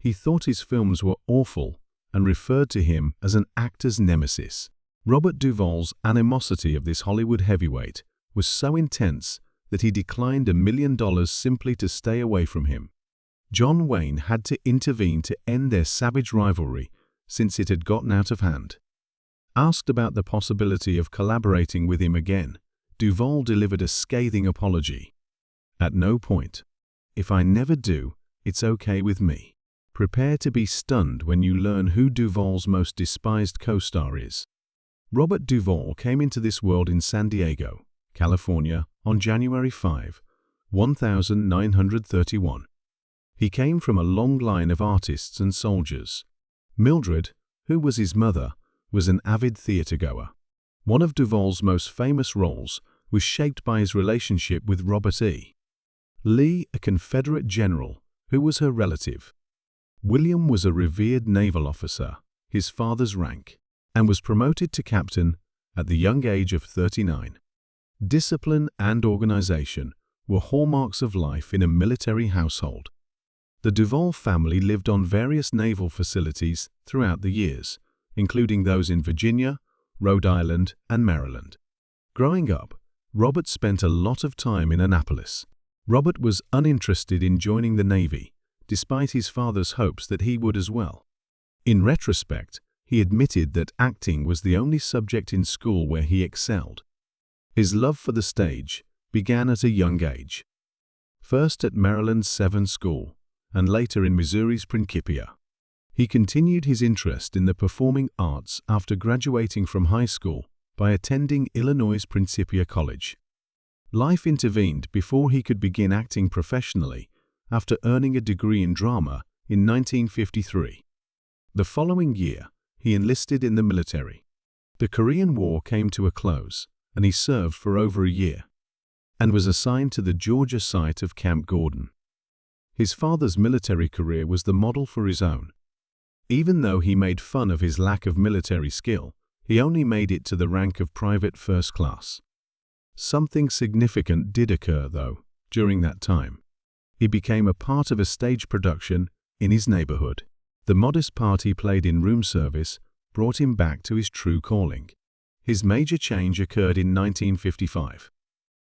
He thought his films were awful and referred to him as an actor's nemesis. Robert Duvall's animosity of this Hollywood heavyweight was so intense that he declined $1 million simply to stay away from him. John Wayne had to intervene to end their savage rivalry since it had gotten out of hand. Asked about the possibility of collaborating with him again, Duvall delivered a scathing apology. "At no point. If I never do, it's okay with me." Prepare to be stunned when you learn who Duvall's most despised co-star is. Robert Duvall came into this world in San Diego, California, on January 5, 1931. He came from a long line of artists and soldiers. Mildred, who was his mother, was an avid theater-goer. One of Duvall's most famous roles was shaped by his relationship with Robert E. Lee, a Confederate general who was her relative. William was a revered naval officer, his father's rank, and was promoted to captain at the young age of 39. Discipline and organization were hallmarks of life in a military household. The Duvall family lived on various naval facilities throughout the years, including those in Virginia, Rhode Island, and Maryland. Growing up, Robert spent a lot of time in Annapolis. Robert was uninterested in joining the Navy, despite his father's hopes that he would as well. In retrospect, he admitted that acting was the only subject in school where he excelled. His love for the stage began at a young age. First at Maryland's Severn School, and later in Missouri's Principia. He continued his interest in the performing arts after graduating from high school by attending Illinois' Principia College. Life intervened before he could begin acting professionally after earning a degree in drama in 1953. The following year, he enlisted in the military. The Korean War came to a close, and he served for over a year, and was assigned to the Georgia site of Camp Gordon. His father's military career was the model for his own. Even though he made fun of his lack of military skill, he only made it to the rank of private first class. Something significant did occur, though, during that time. He became a part of a stage production in his neighborhood. The modest part he played in room service brought him back to his true calling. His major change occurred in 1955.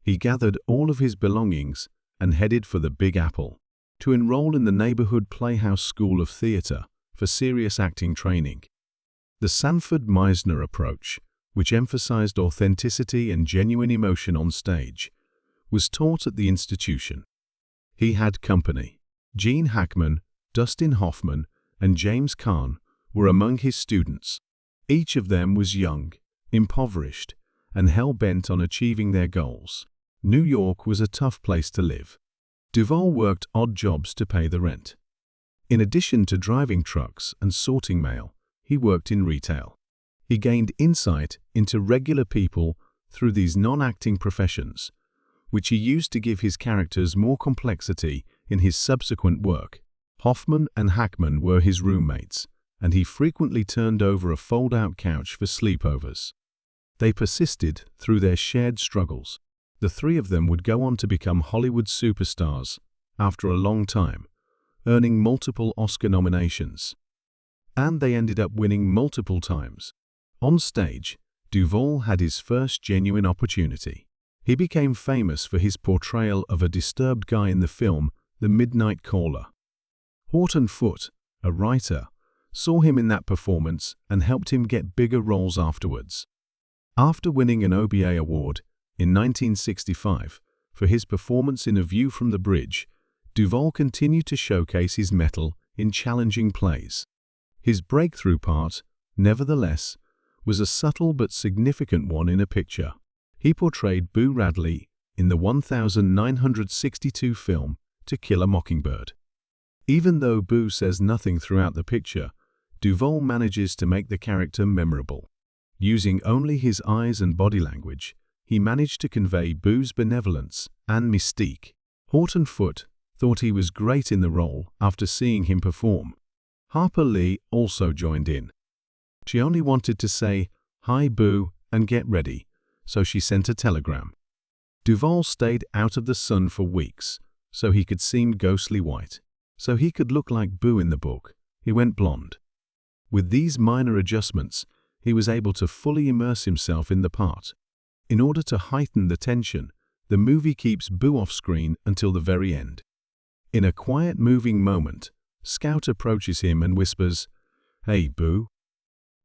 He gathered all of his belongings and headed for the Big Apple to enroll in the neighborhood Playhouse School of Theater for serious acting training. The Sanford Meisner approach, which emphasized authenticity and genuine emotion on stage, was taught at the institution. He had company. Gene Hackman, Dustin Hoffman, and James Caan were among his students. Each of them was young, impoverished, and hell-bent on achieving their goals. New York was a tough place to live. Duvall worked odd jobs to pay the rent. In addition to driving trucks and sorting mail, he worked in retail. He gained insight into regular people through these non-acting professions, which he used to give his characters more complexity in his subsequent work. Hoffman and Hackman were his roommates, and he frequently turned over a fold-out couch for sleepovers. They persisted through their shared struggles. The three of them would go on to become Hollywood superstars after a long time, earning multiple Oscar nominations. And they ended up winning multiple times. On stage, Duvall had his first genuine opportunity. He became famous for his portrayal of a disturbed guy in the film The Midnight Caller. Horton Foote, a writer, saw him in that performance and helped him get bigger roles afterwards. After winning an OBA award in 1965 for his performance in A View from the Bridge, Duvall continued to showcase his mettle in challenging plays. His breakthrough part, nevertheless, was a subtle but significant one in a picture. He portrayed Boo Radley in the 1962 film To Kill a Mockingbird. Even though Boo says nothing throughout the picture, Duvall manages to make the character memorable. Using only his eyes and body language, he managed to convey Boo's benevolence and mystique. Horton Foote thought he was great in the role after seeing him perform. Harper Lee also joined in. She only wanted to say, "Hi Boo," and get ready, so she sent a telegram. Duvall stayed out of the sun for weeks, so he could seem ghostly white. so he could look like Boo in the book, he went blonde. With these minor adjustments, he was able to fully immerse himself in the part. In order to heighten the tension, the movie keeps Boo off screen until the very end. In a quiet, moving moment, Scout approaches him and whispers, "Hey, Boo."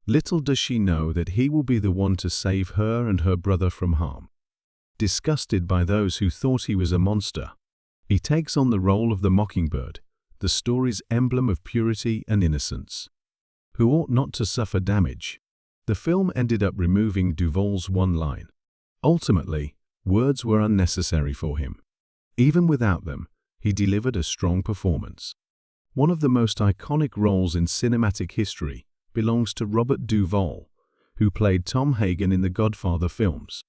Little does she know that he will be the one to save her and her brother from harm. Disgusted by those who thought he was a monster, he takes on the role of the mockingbird, the story's emblem of purity and innocence, who ought not to suffer damage. The film ended up removing Duvall's one line. Ultimately, words were unnecessary for him. Even without them, he delivered a strong performance. One of the most iconic roles in cinematic history belongs to Robert Duvall, who played Tom Hagen in the Godfather films.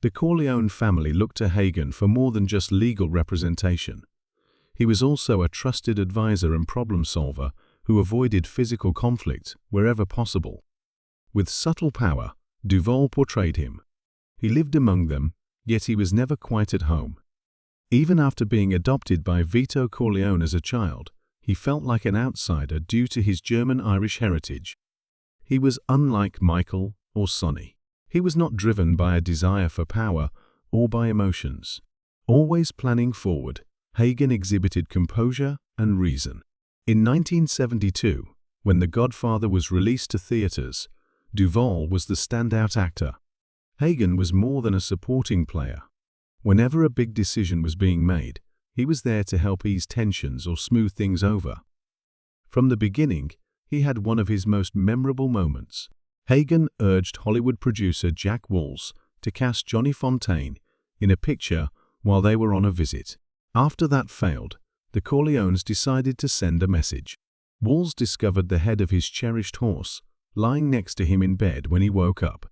The Corleone family looked to Hagen for more than just legal representation. He was also a trusted advisor and problem solver who avoided physical conflict wherever possible. With subtle power, Duvall portrayed him. He lived among them, yet he was never quite at home. Even after being adopted by Vito Corleone as a child, he felt like an outsider due to his German-Irish heritage. He was unlike Michael or Sonny. He was not driven by a desire for power or by emotions. Always planning forward, Hagen exhibited composure and reason. In 1972, when The Godfather was released to theaters, Duvall was the standout actor. Hagen was more than a supporting player. Whenever a big decision was being made, he was there to help ease tensions or smooth things over. From the beginning, he had one of his most memorable moments. Hagen urged Hollywood producer Jack Walls to cast Johnny Fontaine in a picture while they were on a visit. After that failed, the Corleones decided to send a message. Walls discovered the head of his cherished horse lying next to him in bed when he woke up.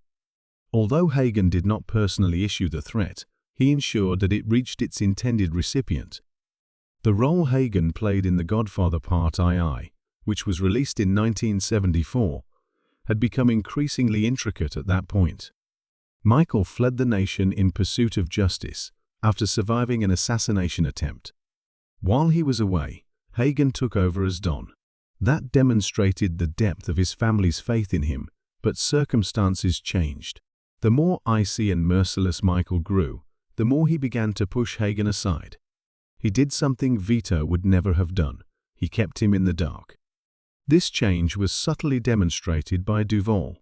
Although Hagen did not personally issue the threat, he ensured that it reached its intended recipient. The role Hagen played in The Godfather Part II, which was released in 1974, had become increasingly intricate at that point. Michael fled the nation in pursuit of justice after surviving an assassination attempt. While he was away, Hagen took over as Don. That demonstrated the depth of his family's faith in him, but circumstances changed. The more icy and merciless Michael grew, the more he began to push Hagen aside. He did something Vito would never have done. He kept him in the dark. This change was subtly demonstrated by Duvall.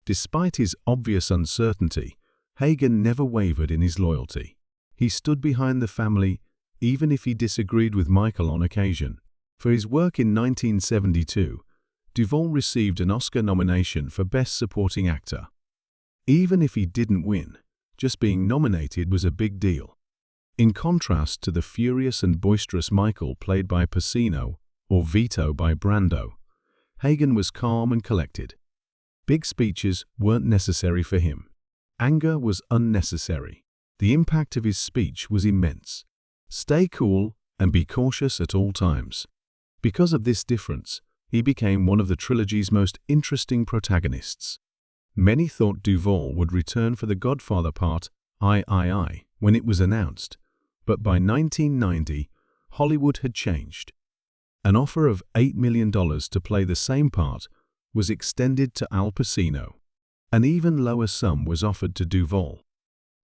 Despite his obvious uncertainty, Hagen never wavered in his loyalty. He stood behind the family, even if he disagreed with Michael on occasion. For his work in 1972, Duvall received an Oscar nomination for Best Supporting Actor. Even if he didn't win, just being nominated was a big deal. In contrast to the furious and boisterous Michael played by Pacino or Vito by Brando, Hagen was calm and collected. Big speeches weren't necessary for him. Anger was unnecessary. The impact of his speech was immense. Stay cool and be cautious at all times. Because of this difference, he became one of the trilogy's most interesting protagonists. Many thought Duvall would return for The Godfather Part III when it was announced, but by 1990, Hollywood had changed. An offer of $8 million to play the same part was extended to Al Pacino. An even lower sum was offered to Duvall.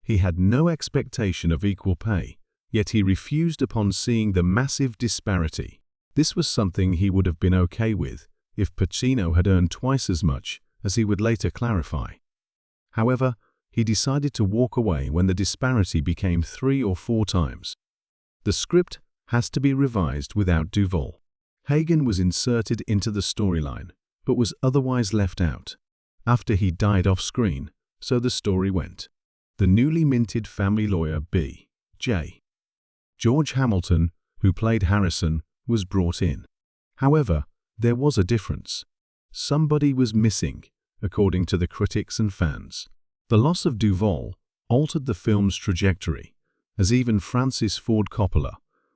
He had no expectation of equal pay, yet he refused upon seeing the massive disparity. This was something he would have been okay with if Pacino had earned twice as much, as he would later clarify. However, he decided to walk away when the disparity became 3 or 4 times. The script has to be revised without Duvall. Hagen was inserted into the storyline, but was otherwise left out. After he died off-screen, so the story went. The newly minted family lawyer B.J. George Hamilton, who played Harrison, was brought in. However, there was a difference. Somebody was missing, according to the critics and fans. The loss of Duvall altered the film's trajectory, as even Francis Ford Coppola,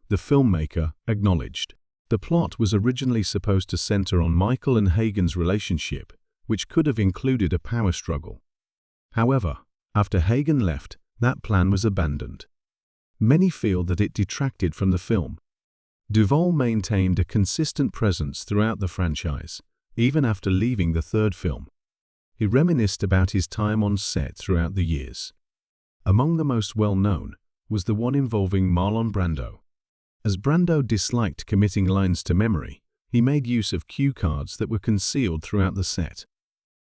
the filmmaker, acknowledged. The plot was originally supposed to center on Michael and Hagen's relationship, which could have included a power struggle. However, after Hagen left, that plan was abandoned. Many feel that it detracted from the film. Duvall maintained a consistent presence throughout the franchise, even after leaving the third film. He reminisced about his time on set throughout the years. Among the most well-known was the one involving Marlon Brando. As Brando disliked committing lines to memory, he made use of cue cards that were concealed throughout the set.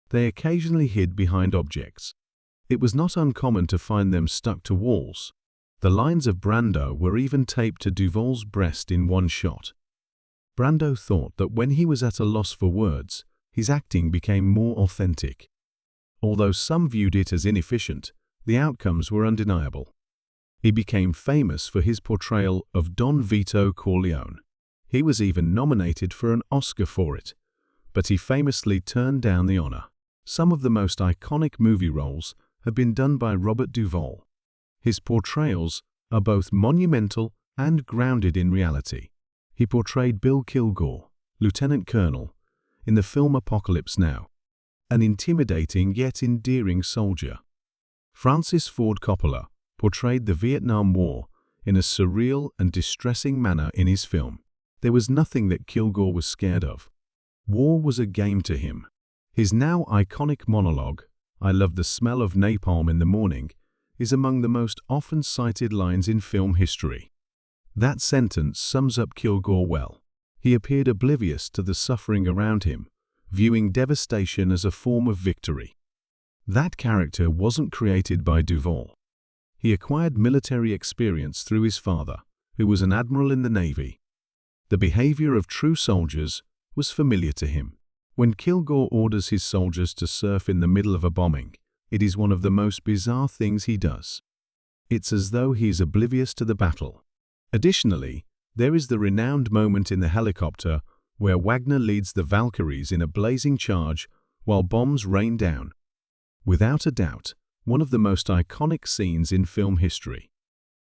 They occasionally hid behind objects. It was not uncommon to find them stuck to walls. The lines of Brando were even taped to Duvall's breast in one shot. Brando thought that when he was at a loss for words, his acting became more authentic. Although some viewed it as inefficient, the outcomes were undeniable. He became famous for his portrayal of Don Vito Corleone. He was even nominated for an Oscar for it, but he famously turned down the honor. Some of the most iconic movie roles have been done by Robert Duvall. His portrayals are both monumental and grounded in reality. He portrayed Bill Kilgore, Lieutenant Colonel, in the film Apocalypse Now, an intimidating yet endearing soldier. Francis Ford Coppola portrayed the Vietnam War in a surreal and distressing manner in his film. There was nothing that Kilgore was scared of. War was a game to him. His now iconic monologue, "I love the smell of napalm in the morning," is among the most often cited lines in film history. That sentence sums up Kilgore well. He appeared oblivious to the suffering around him, viewing devastation as a form of victory. That character wasn't created by Duvall. He acquired military experience through his father, who was an admiral in the Navy. The behavior of true soldiers was familiar to him. When Kilgore orders his soldiers to surf in the middle of a bombing, it is one of the most bizarre things he does. It's as though he is oblivious to the battle. Additionally, there is the renowned moment in the helicopter where Wagner leads the Valkyries in a blazing charge while bombs rain down. Without a doubt, one of the most iconic scenes in film history.